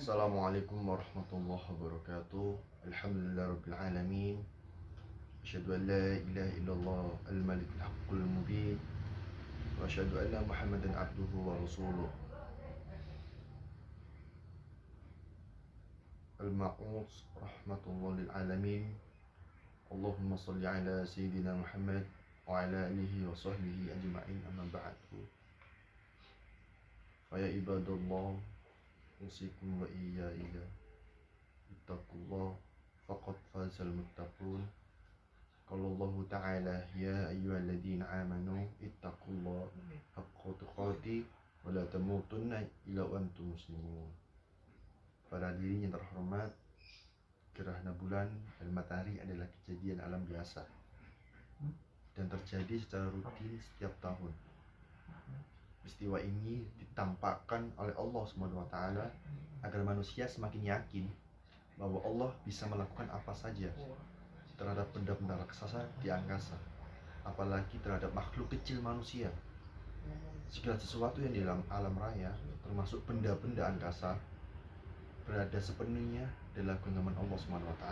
Assalamualaikum warahmatullahi wabarakatuh. Alhamdulillahirabbil alamin. Asyhadu an la ilaha illallah al-malikul haqqul mubin. Wa asyhadu anna Muhammadan abduhu wa rasuluh. Al-ma'us rahmatullahi lil alamin. Allahumma shalli ala sayyidina Muhammad wa ala alihi wa sahbihi ajma'in, amma ba'du. Fa ya ibadallah, usikum wa iyaya ittaqullah faqad fazal muttaqun. Qala Allah ta'ala, ya ayyuhalladzina amanu ittaqullaha haqqa tuqatih wa la tamutunna illa wa antum muslimun. Para hadirin yang terhormat, gerhana bulan dan matahari adalah kejadian alam biasa dan terjadi secara rutin setiap tahun. Peristiwa ini ditampakkan oleh Allah SWT agar manusia semakin yakin bahwa Allah bisa melakukan apa saja terhadap benda-benda raksasa di angkasa, apalagi terhadap makhluk kecil manusia. Segala sesuatu yang di dalam alam raya, termasuk benda-benda angkasa, berada sepenuhnya dalam genggaman Allah SWT.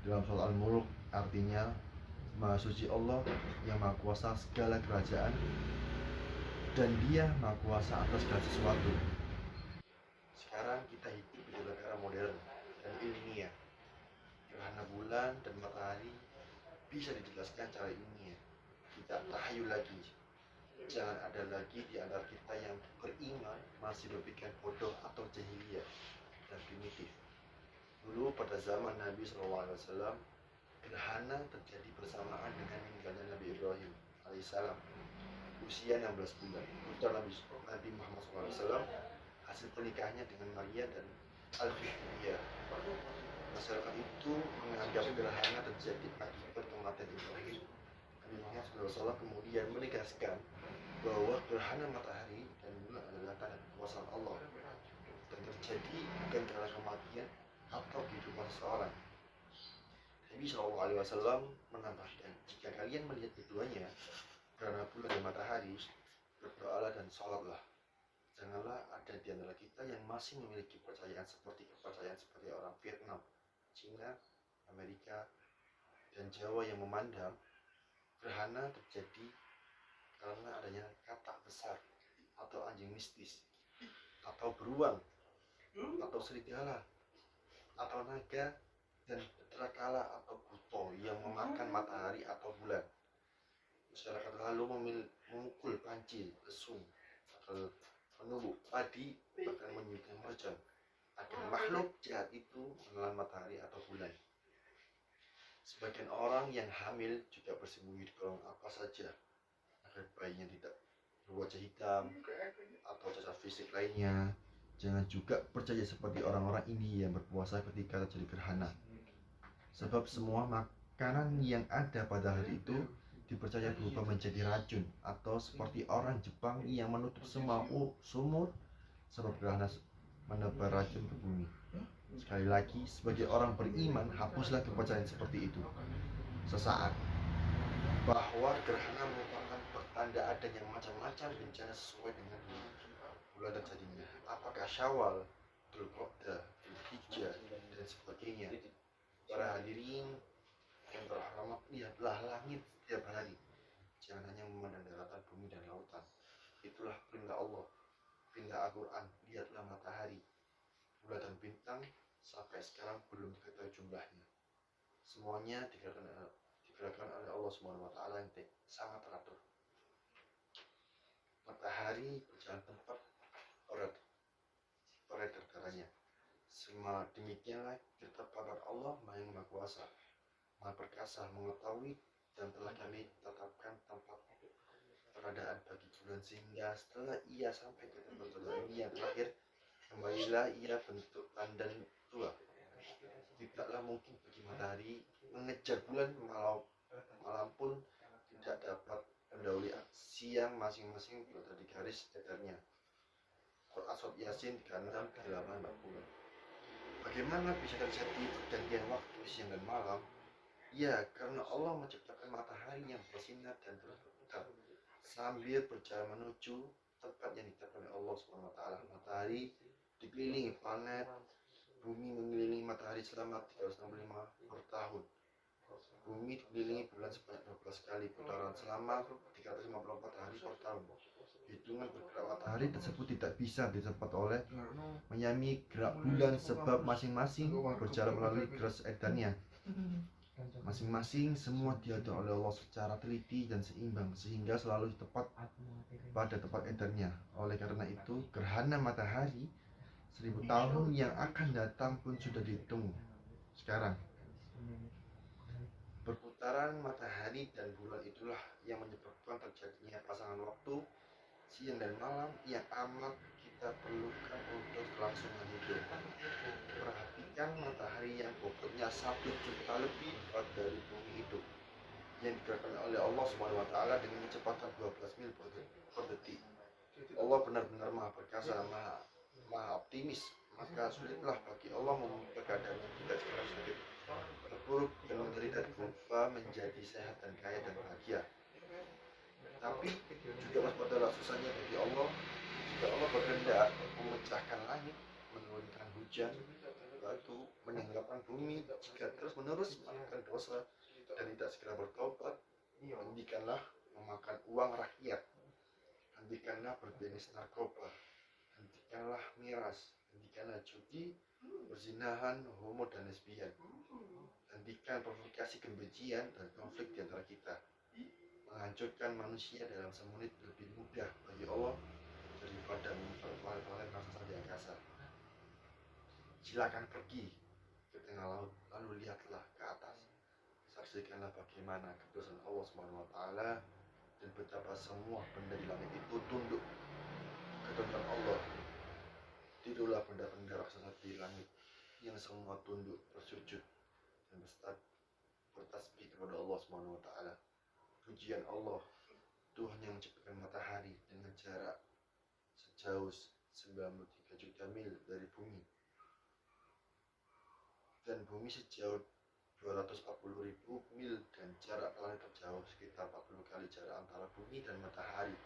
Dalam surat Al-Mulk artinya, Maha Suci Allah yang Maha Kuasa segala kerajaan, dan Dia Maha Kuasa atas segala sesuatu. Sekarang kita hidup di dalam era modern dan ilmiah. Gerhana bulan dan matahari bisa dijelaskan secara ilmiah. Tidak tahayul lagi. Jangan ada lagi di antara kita yang beriman masih berpikir bodoh atau jahiliyah dan primitif. Dulu pada zaman Nabi SAW, gerhana terjadi bersamaan dengan meninggalnya Nabi Ibrahim alaihissalam, usia 16 bulan. Putra Nabi Muhammad SAW, hasil pernikahannya dengan Maria dan Al-Fihriyah. Masyarakat itu menganggap gerhana terjadi akibat kematian Ibrahim. Nabi Muhammad SAW kemudian menegaskan bahwa gerhana matahari dan bulan adalah tanda kekuasaan Allah dan terjadi bukan karena kematian atau kehidupan seseorang. Nabi SAW menambahkan, jika kalian melihat keduanya, gerhana bulan dan matahari, berdoalah dan sholatlah. Janganlah ada di antara kita yang masih memiliki kepercayaan seperti orang Vietnam, Cina, Amerika, dan Jawa yang memandang gerhana terjadi karena adanya katak besar atau anjing mistis atau beruang atau serigala atau naga dan petrakala atau buto yang memakan matahari atau bulan. Masyarakat lalu memukul pancil, lesung, menubuk padi, bahkan menyukai mercon agar makhluk jahat itu menelan matahari atau bulan. Sebagian orang yang hamil juga bersembunyi di kolong apa saja agar bayinya tidak berwajah hitam atau cacat fisik lainnya. Jangan juga percaya seperti orang-orang ini yang berpuasa ketika terjadi gerhana, sebab semua makanan yang ada pada hari itu dipercaya berubah menjadi racun, atau seperti orang Jepang yang menutup semua sumur sebab gerhana menebar racun ke bumi. Sekali lagi, sebagai orang beriman, hapuslah kepercayaan seperti itu sesaat, bahwa gerhana merupakan pertanda adanya macam-macam bencana sesuai dengan bulan terjadinya, apakah Syawal, Dzulqa'dah, Dzulhijjah, dan sebagainya. Para hadirin yang terhormat, lihatlah langit setiap hari, jangan hanya memandang daratan, bumi, dan lautan. Itulah perintah Allah, perintah Al-Quran. Lihatlah matahari, bulan, dan bintang, sampai sekarang belum diketahui jumlahnya. Semuanya digerakkan oleh Allah SWT yang sangat teratur. Matahari berjalan tempat beredar darahnya. Semua demikianlah ketetapan Allah yang Maha Kuasa, Maha Perkasa, mengetahui, dan telah kami tetapkan tempat keberadaan bagi bulan, sehingga setelah ia sampai ke tempat yang terakhir, kembalilah ia bentuk pandan tua. Tidaklah mungkin bagi matahari mengejar bulan malam pun tidak dapat mendahului siang masing-masing berada di garis edarnya. Quran Surat Yasin 36-40. Bagaimana bisa terjadi pergantian waktu siang dan malam? Ya, karena Allah menciptakan matahari yang bersinar dan terus berputar sambil berjalan menuju tempat yang ditetapkan oleh Allah SWT. Matahari dikelilingi planet, bumi mengelilingi matahari selama 365 per tahun. Bumi dikelilingi bulan sebanyak 12 kali putaran selama 354 hari per tahun. Hitungan bergerak matahari tersebut tidak bisa didapat oleh menyami gerak bulan sebab masing-masing berjalan melalui garis edarnya. Masing-masing semua diatur oleh Allah secara teliti dan seimbang sehingga selalu tepat pada tempat edarnya. Oleh karena itu, gerhana matahari 1000 tahun yang akan datang pun sudah dihitung sekarang. Perputaran matahari dan bulan itulah yang menyebabkan terjadinya pasangan waktu siang dan malam yang amat kita perlukan untuk kelangsungan hidup. Perhatikan matahari yang bobotnya 1 juta lebih berat dari bumi itu, yang digerakkan oleh Allah SWT dengan kecepatan 12 mil per detik. Allah benar-benar maha perkasa, maha optimis. Maka sulitlah bagi Allah mengubah keadaan yang kita sekarang sakit, terpuruk dan menderita berubah menjadi sehat dan kaya dan bahagia. Tapi juga waspadalah susahnya bagi Allah jika Allah berkehendak memecahkan langit, menurunkan hujan, batu, menenggelamkan bumi. Jika terus-menerus melakukan dosa dan tidak segera bertobat, hentikanlah memakan uang rakyat, hentikanlah berbisnis narkoba, hentikanlah miras, hentikanlah judi, perzinahan, homo dan lesbian, hentikan provokasi kebencian dan konflik di antara kita. Menghancurkan manusia dalam semenit lebih mudah bagi Allah daripada memperoleh raksasa di angkasa. Silakan pergi ke tengah laut, lalu lihatlah ke atas. Saksikanlah bagaimana kebesaran Allah SWT dan betapa semua benda di langit itu tunduk ketentuan Allah. Tidurlah benda-benda raksasa di langit yang semua tunduk, bersujud dan bertasbih kepada Allah SWT. Pujian Allah, Tuhan yang menciptakan matahari dengan jarak sejauh 93 juta mil dari bumi, dan bumi sejauh 240.000 mil, dan jarak planet terjauh sekitar 40 kali jarak antara bumi dan matahari.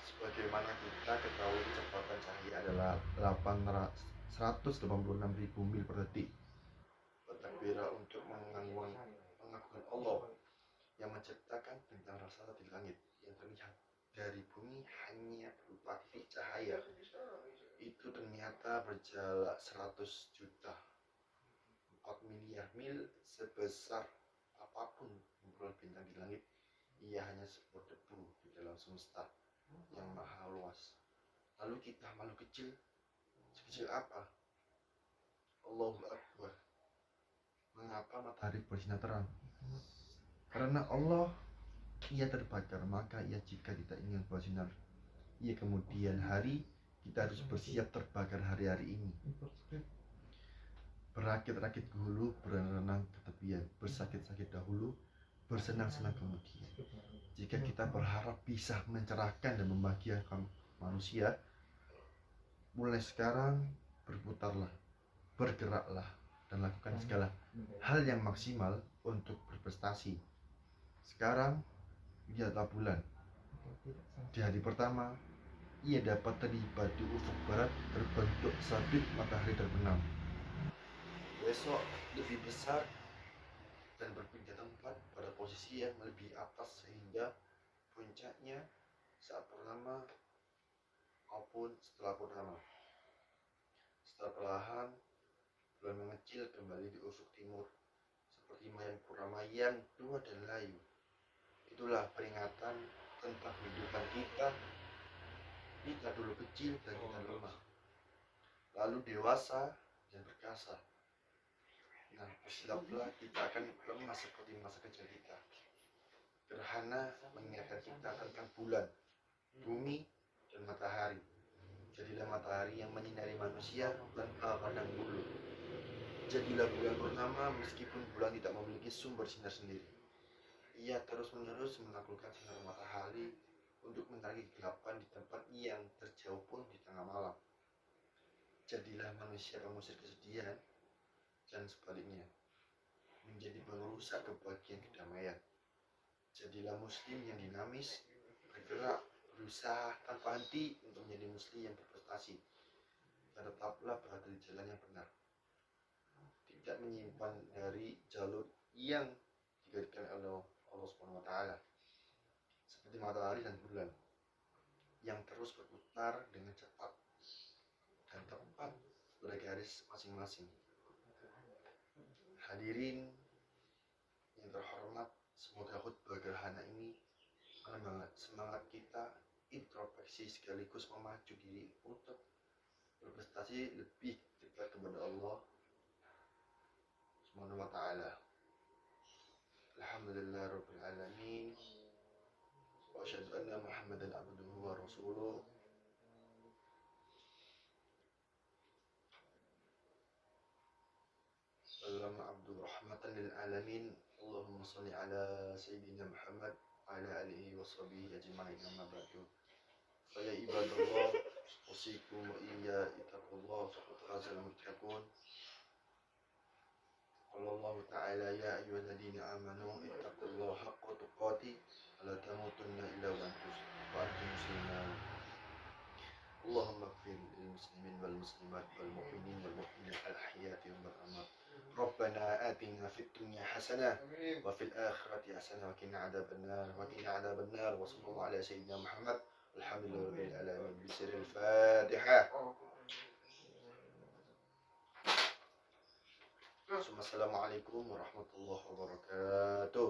Sebagaimana kita ketahui, kecepatan cahaya adalah 186.000 mil per detik. Bertakbirlah untuk mengagungkan Allah yang menciptakan bintang raksasa di langit yang terlihat dari bumi hanya berupa titik cahaya. Itu ternyata berjarak 100 juta 4 miliar mil. Sebesar apapun kumpulan bintang di langit, ia hanya sebuah debu di dalam semesta yang maha luas. Lalu kita makhluk kecil, sekecil apa? Allahu Akbar. Mengapa matahari bersinar terang? Karena Allah, ia terbakar, maka ia jika tidak ingin bersinar, ia kemudian hari, kita harus bersiap terbakar hari-hari ini. Berakit-rakit ke hulu, berenang ke tepian, bersakit-sakit dahulu, bersenang-senang kemudian. Jika kita berharap bisa mencerahkan dan membahagiakan manusia, mulai sekarang berputarlah, bergeraklah, dan lakukan segala hal yang maksimal untuk berprestasi. Sekarang, lihatlah bulan. Di hari pertama, ia dapat terlibat di ufuk barat berbentuk sabit matahari terbenam. Besok lebih besar dan berpindah tempat pada posisi yang lebih atas sehingga puncaknya saat purnama maupun setelah purnama. Setelah perlahan, bulan mengecil kembali di ufuk timur seperti mayang purnama yang tua dan layu. Itulah peringatan tentang kehidupan kita. Kita dulu kecil dan kita lemah, lalu dewasa dan perkasa. Nah, bersiaplah, kita akan lemah seperti masa kecil kita. Gerhana mengingatkan kita tentang bulan, bumi, dan matahari. Jadilah matahari yang menyinari manusia tanpa pandang bulu. Jadilah bulan purnama meskipun bulan tidak memiliki sumber sinar sendiri. Ia terus-menerus menaklukkan sinar matahari untuk mencari kegelapan di tempat yang terjauh pun di tengah malam. Jadilah manusia pengusir kesedihan dan sebaliknya, menjadi pengrusak kebahagiaan kedamaian. Jadilah muslim yang dinamis, bergerak, berusaha tanpa henti untuk menjadi muslim yang berprestasi. dan tetaplah berada di jalan yang benar, tidak menyimpan dari jalur yang digariskan oleh Allah Subhanahu wa taala, seperti matahari dan bulan yang terus berputar dengan cepat dan tepat pada garis masing-masing. Hadirin yang terhormat, semoga khutbah gerhana ini menambah semangat kita introspeksi sekaligus memacu diri untuk berprestasi lebih dekat kepada Allah Subhanahu wa taala. Alhamdulillah rabbil alamin. Wa asyhadu anna Muhammadan abduhu wa rasuluh. Allahumma abdu rahmatan lil alamin. Allahumma shalli ala sayyidina Muhammad wa ala alihi wa sahbihi ajma'in, amma ba'du. Fa ya ibadallah, usikum wa iyya ittaqullah faqad fazal muttaqun. Qala Allah ta'ala ya ayyuhalladzina amanu ittaqullaha haqqa tuqatih wa la tamutunna illa wa antum muslimun. Allahumma ighfir lil muslimin wal muslimat wal mu'minin wal mu'minat al ahyati wal amwat. Rabbana atina fid dunya hasanah wa fil akhirati hasanah wa qina adzabannar wa sallallahu ala sayyidina Muhammad walhamdulillahi rabbil alamin bi sirril Fatihah. Assalamualaikum warahmatullahi wabarakatuh.